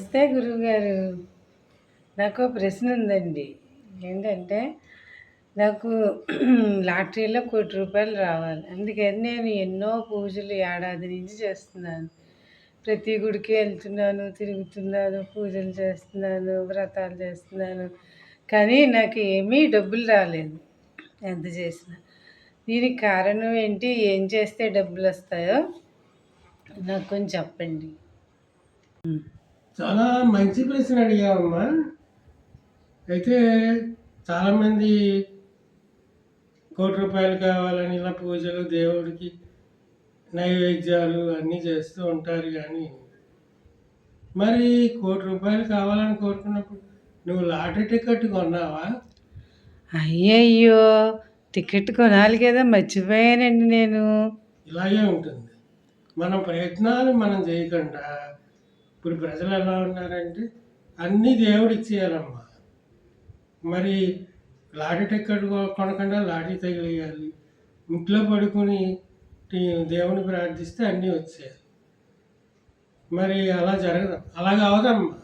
నమస్తే గురువుగారు. నాకు ప్రశ్న ఉందండి. ఏంటంటే, నాకు లాటరీలో రూ. 1,00,00,000 రావాలి. అందుకని నేను ఎన్నో పూజలు ఏడాది నుంచి చేస్తున్నాను. ప్రతి గుడికి వెళ్తున్నాను, తిరుగుతున్నాను, పూజలు చేస్తున్నాను, వ్రతాలు చేస్తున్నాను. కానీ నాకు ఏమీ డబ్బులు రాలేదు ఎంత చేసినా. దీనికి కారణం ఏంటి? ఏం చేస్తే డబ్బులొస్తాయో నాకు కొంచెం చెప్పండి. చాలా మంచి ప్రశ్న అడిగావమ్మా. అయితే చాలామంది రూ. 1,00,00,000 కావాలని ఇలా పూజలు, దేవుడికి నైవేద్యాలు అన్నీ చేస్తూ ఉంటారు. కానీ మరి రూ. 1,00,00,000 కావాలని కోరుకున్నప్పుడు నువ్వు లాటరీ టికెట్ కొన్నావా? అయ్యయ్యో! టికెట్ కొనాలి కదా! మర్చిపోయానండి నేను. ఇలాగే ఉంటుంది. మన ప్రయత్నాలు మనం చేయకుండా ఇప్పుడు ప్రజలు ఎలా ఉన్నారంటే అన్నీ దేవుడు ఇచ్చేయాలమ్మా. మరి లాటరీ టికెట్ కొనకుండా లాటరీ తగిలేయాలి. ఇంట్లో పడుకొని దేవుని ప్రార్థిస్తే అన్నీ వచ్చేయాలి. మరి అలా జరగదు. అలాగ అవదమ్మా.